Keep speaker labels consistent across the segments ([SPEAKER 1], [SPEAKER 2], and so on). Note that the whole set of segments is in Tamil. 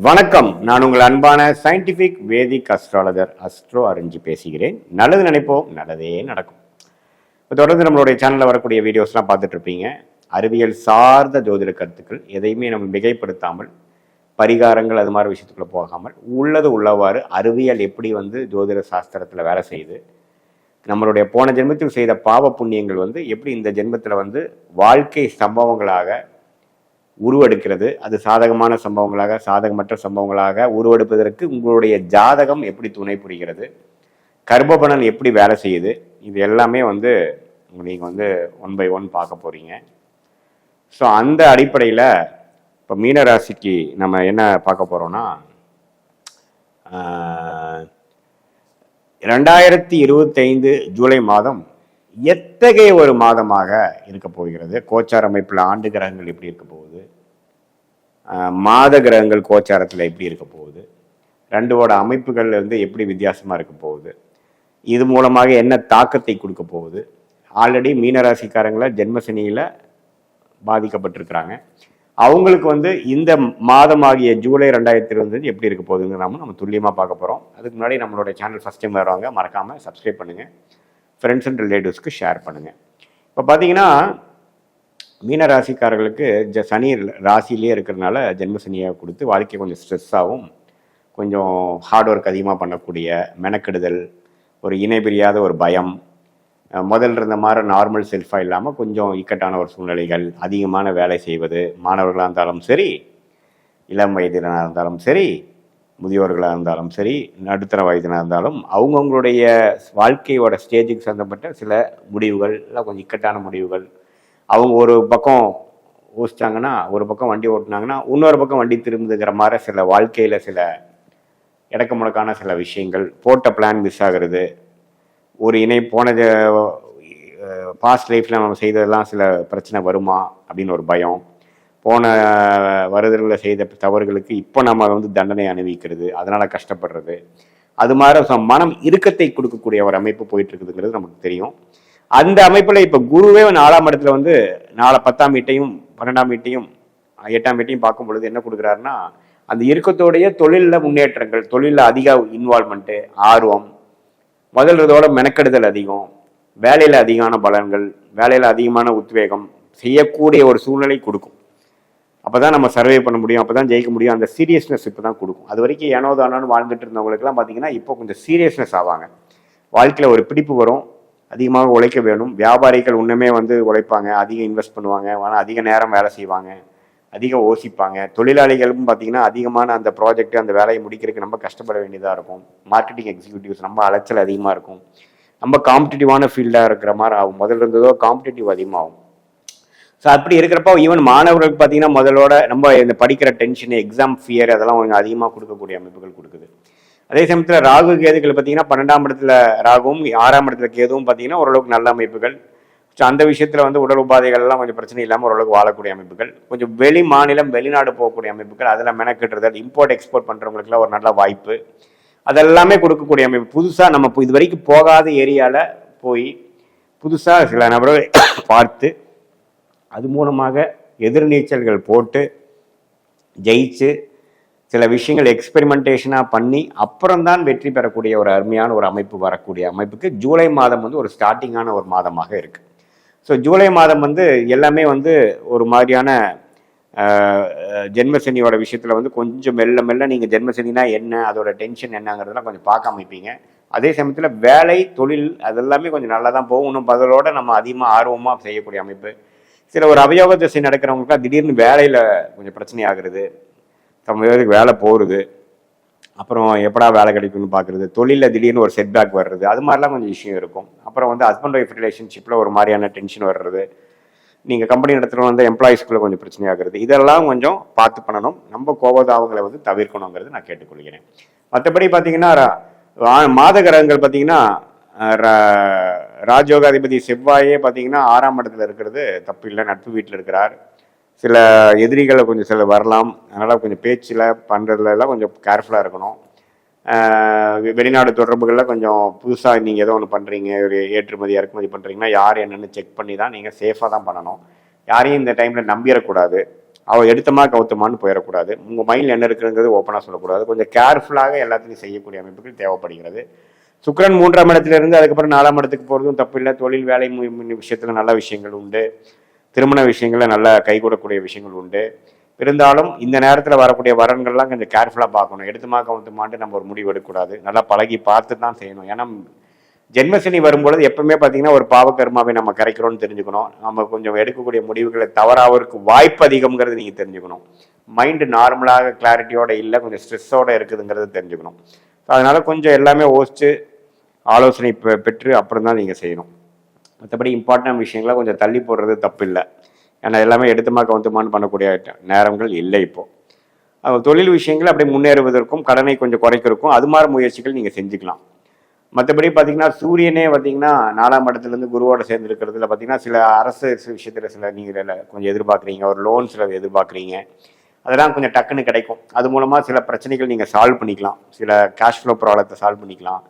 [SPEAKER 1] வணக்கம். நான் உங்கள் அன்பான சயின்டிபிக் வேதிக் அஸ்ட்ராலஜர் அஸ்ட்ரோ அருஞ்சி பேசுகிறேன். நல்லது நினைப்போம், நல்லதே நடக்கும். இப்போ தொடர்ந்து நம்மளுடைய சேனலில் வரக்கூடிய வீடியோஸ்லாம் பார்த்துட்டு இருப்பீங்க. அறிவியல் சார்ந்த ஜோதிட கருத்துக்கள் எதையுமே நம்ம மிகைப்படுத்தாமல், பரிகாரங்கள் அது மாதிரி விஷயத்துக்குள்ள போகாமல், உள்ளது உள்ளவாறு அறிவியல் எப்படி ஜோதிட சாஸ்திரத்தில் வேலை செய்யுது, நம்மளுடைய போன ஜென்மத்தில் செய்த பாவ புண்ணியங்கள் எப்படி இந்த ஜென்மத்தில் வாழ்க்கை சம்பவங்களாக உருவெடுக்கிறது, அது சாதகமான சம்பவங்களாக சாதகமற்ற சம்பவங்களாக உருவெடுப்பதற்கு உங்களுடைய ஜாதகம் எப்படி துணை புரிகிறது, கர்ப்பபலன் எப்படி வேலை செய்யுது, இது எல்லாமே நீங்கள் ஒன் பை ஒன் பார்க்க போகிறீங்க. ஸோ அந்த அடிப்படையில் இப்போ மீனராசிக்கு நம்ம என்ன பார்க்க போகிறோம்னா, 2025 ஜூலை மாதம் எத்தகைய ஒரு மாதமாக இருக்க போகிறது, கோச்சார அமைப்பில் ஆண்டு கிரகங்கள் எப்படி இருக்க போகுது, மாத கிரகங்கள் கோச்சாரத்தில் எப்படி இருக்க போகுது, ரெண்டோட அமைப்புகள் எப்படி வித்தியாசமாக இருக்க போகுது, இது மூலமாக என்ன தாக்கத்தை கொடுக்க போகுது. ஆல்ரெடி மீனராசிக்காரங்களை ஜென்மசனியில் பாதிக்கப்பட்டிருக்கிறாங்க. அவங்களுக்கு இந்த மாதமாகிய ஜூலை 2025 எப்படி இருக்க போகுதுன்னு நம்ம துல்லியமாக பார்க்க போகிறோம். அதுக்கு முன்னாடி நம்மளோட சேனல் ஃபஸ்ட் டைம் வருவாங்க, மறக்காமல் சப்ஸ்கிரைப் பண்ணுங்கள், ஃப்ரெண்ட்ஸ் அண்ட் ரிலேட்டிவ்ஸ்க்கு ஷேர் பண்ணுங்கள். இப்போ பார்த்தீங்கன்னா மீன ராசிக்காரர்களுக்கு சனி ராசியிலே இருக்கிறதுனால ஜென்மசனியை கொடுத்து வாழ்க்கை கொஞ்சம் ஸ்ட்ரெஸ்ஸாகவும், கொஞ்சம் ஹார்ட் ஒர்க் அதிகமாக பண்ணக்கூடிய மெனக்கெடுதல், ஒரு இணை பிரியாத ஒரு பயம், முதல்ல இருந்த மாதிரி நார்மல் செல்ஃபாக இல்லாமல் கொஞ்சம் இக்கட்டான ஒரு சூழ்நிலைகள், அதிகமான வேலை செய்வது, மாணவர்களாக இருந்தாலும் சரி, இளம் வயதினராக இருந்தாலும் சரி, முதியோர்களாக இருந்தாலும் சரி, நடுத்தர வயதினாக இருந்தாலும் அவங்கவுங்களுடைய வாழ்க்கையோட ஸ்டேஜுக்கு சம்மந்தப்பட்ட சில முடிவுகள் எல்லாம் கொஞ்சம் இக்கட்டான முடிவுகள். அவங்க ஒரு பக்கம் ஓசிச்சாங்கன்னா, ஒரு பக்கம் வண்டி ஓட்டினாங்கன்னா இன்னொரு பக்கம் வண்டி திரும்புதுங்கிற மாதிரி சில வாழ்க்கையில் சில இடக்க முடக்கான சில விஷயங்கள், போட்ட பிளான் மிஸ் ஆகிறது, ஒரு இணை போன பாஸ்ட் லைஃப்பில் நம்ம செய்ததெல்லாம் சில பிரச்சனை வருமா அப்படின்னு ஒரு பயம், போன வருடங்களில் செய்த தவறுகளுக்கு இப்போ நம்ம தண்டனை அனுபவிக்கிறது, அதனால் கஷ்டப்படுறது, அது மாதிரி மனம் இறுக்கத்தை கொடுக்கக்கூடிய ஒரு அமைப்பு போயிட்டு இருக்குதுங்கிறது நமக்கு தெரியும். அந்த அமைப்பில் இப்போ குருவே 4ஆம் இடத்துல 10ஆம் வீட்டையும் 12ஆம் வீட்டையும் 8ஆம் வீட்டையும் பார்க்கும் பொழுது என்ன கொடுக்குறாருன்னா, அந்த இறுக்கத்தோடைய தொழிலில் முன்னேற்றங்கள், தொழிலில் அதிக இன்வால்மெண்ட்டு, ஆர்வம், முதல்றதோட மெனக்கெடுதல் அதிகம், வேலையில் அதிகமான பலன்கள், வேலையில் அதிகமான உத்வேகம் செய்யக்கூடிய ஒரு சூழ்நிலை கொடுக்கும். அப்போ தான் நம்ம சர்வே பண்ண முடியும், அப்போ தான் ஜெயிக்க முடியும். அந்த சீரியஸ்னஸ் இப்போ தான் கொடுக்கும். அது வரைக்கும் ஏனோதானு வாழ்ந்துட்டு இருந்தவங்களுக்குலாம் பார்த்தீங்கன்னா இப்போ கொஞ்சம் சீரியஸ்னஸ் ஆவாங்க. வாழ்க்கையில் ஒரு பிடிப்பு வரும், அதிகமாக உழைக்க வேணும். வியாபாரிகள் இன்னுமே உழைப்பாங்க, அதிகம் இன்வெஸ்ட் பண்ணுவாங்க, ஆனால் அதிக நேரம் வேலை செய்வாங்க, அதிகம் யோசிப்பாங்க. தொழிலாளிகளும் பார்த்தீங்கன்னா அதிகமான அந்த ப்ராஜெக்ட் அந்த வேலையை முடிக்கிறதுக்கு நம்ம கஷ்டப்பட வேண்டியதாக இருக்கும். மார்க்கெட்டிங் எக்ஸிக்யூட்டிவ்ஸ் நம்ம அலைச்சல் அதிகமாக இருக்கும், நம்ம காம்படிட்டிவான ஃபீல்டாக இருக்கிற மாதிரி ஆகும். முதல்ல இருந்ததோ காம்படிட்டிவ் அதிகமாகும். ஸோ அப்படி இருக்கிறப்போ ஈவன் மாணவர்களுக்கு பார்த்தீங்கன்னா முதலோட நம்ம இந்த படிக்கிற டென்ஷன், எக்ஸாம் ஃபியர் அதெல்லாம் கொஞ்சம் அதிகமாக கொடுக்கக்கூடிய அமைப்புகள் கொடுக்குது. அதே சமயத்தில் ராகு கேதுகள் பார்த்தீங்கன்னா 12ஆம் இடத்துல ராகுவும் 6ஆம் இடத்துல கேதுவும் பார்த்தீங்கன்னா ஓரளவுக்கு நல்ல அமைப்புகள். ஸோ அந்த விஷயத்தில் உடல் உபாதைகள்லாம் கொஞ்சம் பிரச்சனை இல்லாமல் ஓரளவுக்கு வாழக்கூடிய அமைப்புகள், கொஞ்சம் வெளி மாநிலம் வெளிநாடு போகக்கூடிய அமைப்புகள், அதெல்லாம் மெனக்கெட்டுறது, இம்போர்ட் எக்ஸ்போர்ட் பண்ணுறவங்களுக்குலாம் ஒரு நல்ல வாய்ப்பு, அதெல்லாமே கொடுக்கக்கூடிய அமைப்பு. புதுசாக நம்ம இது வரைக்கும் போகாத ஏரியாவில் போய் புதுசாக சில நபர்கள் பார்த்து அது மூலமாக எதிர்நீச்சல்கள் போட்டு ஜெயிச்சு சில விஷயங்கள் எக்ஸ்பெரிமெண்டேஷனாக பண்ணி அப்புறம்தான் வெற்றி பெறக்கூடிய ஒரு அருமையான ஒரு அமைப்பு வரக்கூடிய அமைப்புக்கு ஜூலை மாதம் ஒரு ஸ்டார்டிங்கான ஒரு மாதமாக இருக்குது. ஸோ ஜூலை மாதம் எல்லாமே ஒரு மாதிரியான ஜென்மசனியோட விஷயத்தில் கொஞ்சம் மெல்ல மெல்ல நீங்கள் ஜென்மசனினா என்ன, அதோட டென்ஷன் என்னங்கிறதெல்லாம் கொஞ்சம் பார்க்க அமைப்பீங்க. அதே சமயத்தில் வேலை தொழில் அதெல்லாமே கொஞ்சம் நல்லா தான் போகும். இன்னும் பதிலோட நம்ம அதிகமாக ஆர்வமாக செய்யக்கூடிய அமைப்பு. சில ஒரு அபயோக திசை நடக்கிறவங்களுக்குலாம் திடீர்னு வேலையில் கொஞ்சம் பிரச்சனை ஆகுறது, சமயத்துக்கு வேலை போகிறது, அப்புறம் எப்படா வேலை கிடைக்கும்னு பார்க்குறது, தொழிலில் திடீர்னு ஒரு செட்பேக் வர்றது, அது மாதிரிலாம் கொஞ்சம் விஷயம் இருக்கும். அப்புறம் ஹஸ்பண்ட் ஒய்ஃப் ரிலேஷன்ஷிப்பில் ஒரு மாதிரியான டென்ஷன் வர்றது, நீங்கள் கம்பெனி நடத்துகிற எம்ப்ளாயிஸ்குள்ளே கொஞ்சம் பிரச்சனை ஆகுறது, இதெல்லாம் கொஞ்சம் பார்த்து பண்ணணும். நம்ம கோபதாவங்களை தவிர்க்கணுங்கிறது நான் கேட்டுக்கொள்கிறேன். மற்றபடி பார்த்தீங்கன்னா மாத கிரகங்கள் பார்த்தீங்கன்னா ராஜயோகாதிபதி செவ்வாயே பார்த்தீங்கன்னா 6ஆம் இடத்துல இருக்கிறது தப்பு இல்லை, நட்பு வீட்டில் இருக்கிறார். சில எதிரிகளை கொஞ்சம் சில வரலாம், அதனால் கொஞ்சம் பேச்சில் பண்ணுறதுலாம் கொஞ்சம் கேர்ஃபுல்லாக இருக்கணும். வெளிநாடு தொடர்புகளில் கொஞ்சம் புதுசாக நீங்கள் ஏதோ ஒன்று பண்ணுறீங்க, ஒரு ஏற்றுமதி இறக்குமதி பண்ணுறீங்கன்னா யார் என்னென்னு செக் பண்ணி தான் நீங்கள் சேஃபாக தான் பண்ணணும். யாரையும் இந்த டைமில் நம்பிடக்கூடாது. அவள் எடுத்தமா கவுத்தமான்னு போயிடக்கூடாது. உங்கள் மைண்டில் என்ன இருக்குங்கிறது ஓப்பனாக சொல்லக்கூடாது. கொஞ்சம் கேர்ஃபுல்லாக எல்லாத்தையும் செய்யக்கூடிய அமைப்புகள் தேவைப்படுகிறது. சுக்கிரன் 3ஆம் இடத்துலேருந்து அதுக்கப்புறம் 4ஆம் இடத்துக்கு போகிறதும் தப்பு இல்லை. தொழில் வேலை விஷயத்தில் நல்ல விஷயங்கள் உண்டு. திருமண விஷயங்களில் நல்லா கைகூடக்கூடிய விஷயங்கள் உண்டு. இருந்தாலும் இந்த நேரத்தில் வரக்கூடிய வரன்கள்லாம் கொஞ்சம் கேர்ஃபுல்லாக பார்க்கணும். எடுத்துமா கவுத்துமான்ட்டு நம்ம ஒரு முடிவு எடுக்கக்கூடாது. நல்லா பழகி பார்த்து தான் செய்யணும். ஏன்னா ஜென்மசனி வரும்பொழுது எப்பவுமே பார்த்தீங்கன்னா ஒரு பாவகர்மாவை நம்ம கரைக்கிறோம்னு தெரிஞ்சுக்கணும். நம்ம கொஞ்சம் எடுக்கக்கூடிய முடிவுகளை தவறாவதற்கு வாய்ப்பு அதிகம்ங்கிறது நீங்கள் தெரிஞ்சுக்கணும். மைண்டு நார்மலாக கிளாரிட்டியோட இல்லை, கொஞ்சம் ஸ்ட்ரெஸ்ஸோட இருக்குதுங்கிறது தெரிஞ்சுக்கணும். அதனால கொஞ்சம் எல்லாமே யோசிச்சு ஆலோசனை பெற்று அப்புறம் தான் நீங்கள் செய்யணும். மற்றபடி இம்பார்ட்டன்ட் விஷயங்களை கொஞ்சம் தள்ளி போடுறது தப்பு இல்லை. ஏன்னா எல்லாமே எடுத்துமா கவுத்துமான்னு பண்ணக்கூடிய நேரங்கள் இல்லை. இப்போது தொழில் விஷயங்கள் அப்படியே முன்னேறுவதற்கும் கடனை கொஞ்சம் குறைக்கிறதுக்கும் அது மாதிரி முயற்சிகள் நீங்கள் செஞ்சுக்கலாம். மற்றபடி பார்த்தீங்கன்னா சூரியனே பார்த்தீங்கன்னா 4ஆம் இடத்துலேருந்து குருவோட சேர்ந்து இருக்கிறதுல பார்த்தீங்கன்னா சில அரசு விஷயத்தில் சில நீங்கள் கொஞ்சம் எதிர்பார்க்குறீங்க, ஒரு லோன் சில எதிர்பார்க்குறீங்க, அதெல்லாம் கொஞ்சம் டக்குன்னு கிடைக்கும். அது மூலமாக சில பிரச்சனைகள் நீங்கள் சால்வ் பண்ணிக்கலாம். சில கேஷ் ஃப்ளோ ப்ராப்ளத்தை சால்வ் பண்ணிக்கலாம்.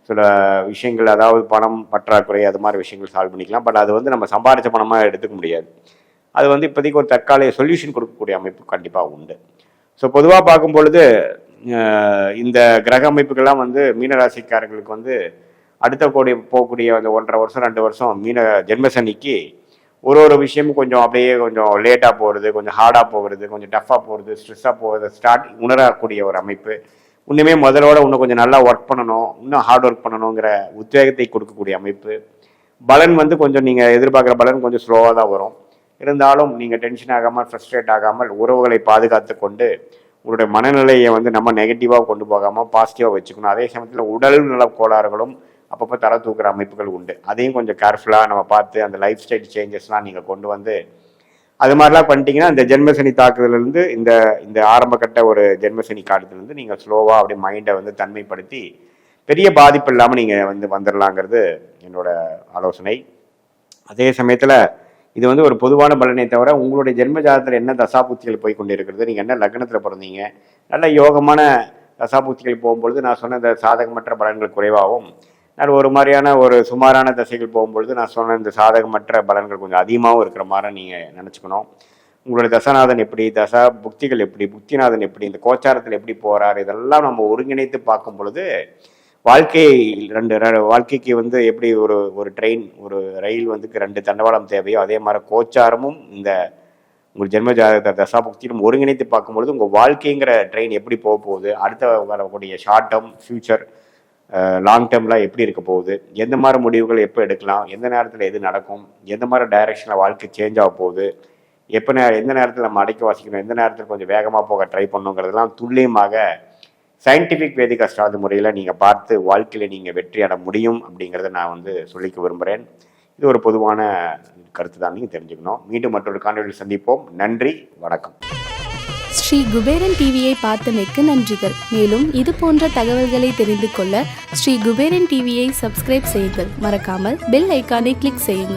[SPEAKER 1] சில விஷயங்கள் அதாவது பணம் பற்றாக்குறை அது மாதிரி விஷயங்கள் சால்வ் பண்ணிக்கலாம். பட் அது நம்ம சம்பாதிச்ச பணமாக எடுத்துக்க முடியாது. அது இப்போதைக்கு ஒரு தற்காலிக சொல்யூஷன் கொடுக்கக்கூடிய அமைப்பு கண்டிப்பாக உண்டு. ஸோ பொதுவாக பார்க்கும் பொழுது இந்த கிரக அமைப்புகள்லாம் மீனராசிக்காரர்களுக்கு அடுத்த போகக்கூடிய அந்த 1.5 வருஷம் 2 வருஷம் ஜென்மசனிக்கு ஒரு விஷயமும் கொஞ்சம் அப்படியே கொஞ்சம் லேட்டாக போகிறது, கொஞ்சம் ஹார்டாக போகிறது, கொஞ்சம் டஃப்பாக போகிறது, ஸ்ட்ரெஸ்ஸாக போகிறது உணரக்கூடிய ஒரு அமைப்பு. இன்னுமே முதலோட இன்னும் கொஞ்சம் நல்லா ஒர்க் பண்ணணும், இன்னும் ஹார்ட் ஒர்க் பண்ணணுங்கிற உத்வேகத்தை கொடுக்கக்கூடிய அமைப்பு. பலன் கொஞ்சம் நீங்கள் எதிர்பார்க்குற பலன் கொஞ்சம் ஸ்லோவாக தான் வரும். இருந்தாலும் நீங்கள் டென்ஷன் ஆகாமல் ஃப்ரஸ்ட்ரேட் ஆகாமல் உறவுகளை பாதுகாத்து கொண்டு உங்களுடைய மனநிலையை நம்ம நெகட்டிவாக கொண்டு போகாமல் பாசிட்டிவாக வச்சுக்கணும். அதே சமயத்தில் உடல் நல கோளாறுகளும் அப்பப்போ தர தூக்குற அமைப்புகள் உண்டு. அதையும் கொஞ்சம் கேர்ஃபுல்லாக நம்ம பார்த்து அந்த லைஃப் ஸ்டைல் சேஞ்சஸ்லாம் நீங்கள் கொண்டு அது மாதிரிலாம் பண்ணிட்டீங்கன்னா இந்த ஜென்மசனி தாக்குதலேருந்து இந்த ஆரம்பக்கட்ட ஒரு ஜென்மசனி காலத்துலேருந்து நீங்கள் ஸ்லோவாக அப்படியே மைண்டை தன்மைப்படுத்தி பெரிய பாதிப்பு இல்லாமல் நீங்கள் வந்துடலாங்கிறது என்னோட ஆலோசனை. அதே சமயத்தில் இது ஒரு பொதுவான பலனை தவிர உங்களுடைய ஜென்ம ஜாதகத்தில் என்ன தசாபுத்திகள் போய் கொண்டு இருக்கிறது, நீங்கள் என்ன லக்னத்தில் பிறந்தீங்க, நல்ல யோகமான தசாபுத்திகள் போகும்பொழுது நான் சொன்ன இந்த சாதகமற்ற பலன்கள் குறைவாகவும், நான் ஒரு மாதிரியான ஒரு சுமாரான தசைகள் போகும்பொழுது நான் சொன்ன இந்த சாதகமற்ற பலன்கள் கொஞ்சம் அதிகமாகவும் இருக்கிற மாதிரி நீங்கள் நினச்சிக்கணும். உங்களுடைய தசாநாதன் எப்படி, தசா புக்திகள் எப்படி, புக்திநாதன் எப்படி, இந்த கோச்சாரத்தில் எப்படி போகிறார், இதெல்லாம் நம்ம ஒருங்கிணைத்து பார்க்கும் பொழுது வாழ்க்கைக்கு எப்படி ஒரு ட்ரெயின் ஒரு ரயில் 2 தண்டவாளம் தேவையோ அதே மாதிரி கோச்சாரமும் இந்த உங்கள் ஜென்ம ஜாதக தசாபுக்தியும் ஒருங்கிணைத்து பார்க்கும்பொழுது உங்கள் வாழ்க்கைங்கிற ட்ரெயின் எப்படி போக போகுது, அடுத்த வரக்கூடிய ஷார்ட் டேர்ம் ஃபியூச்சர் லாங் டேர்ம்லாம் எப்படி இருக்க போகுது, எந்த மாதிரி முடிவுகள் எப்போ எடுக்கலாம், எந்த நேரத்தில் எது நடக்கும், எந்த மாதிரி டைரக்ஷனில் வாழ்க்கை சேஞ்ச் ஆக போகுது, எந்த நேரத்தில் நம்ம அடைக்க வாசிக்கணும், எந்த நேரத்தில் கொஞ்சம் வேகமாக போக ட்ரை பண்ணுங்கிறதெல்லாம் துல்லியமாக சயின்டிஃபிக் வேதிக் அஸ்ட்ராலஜி முறையில் நீங்கள் பார்த்து வாழ்க்கையில் நீங்கள் வெற்றி அட முடியும் அப்படிங்கிறத நான் சொல்லிக்க விரும்புகிறேன். இது ஒரு பொதுவான கருத்து தான், நீங்கள் தெரிஞ்சுக்கணும். மீண்டும் மற்றொரு காணொலியில் சந்திப்போம். நன்றி, வணக்கம்.
[SPEAKER 2] ஸ்ரீ குபேரன் டிவியை பார்த்தமைக்கு நன்றிகள். மேலும் இது போன்ற தகவல்களை தெரிந்து கொள்ள ஸ்ரீ குபேரன் டிவியை சப்ஸ்கிரைப் செய்யுங்கள். மறக்காமல் பெல் ஐக்கானை கிளிக் செய்யுங்கள்.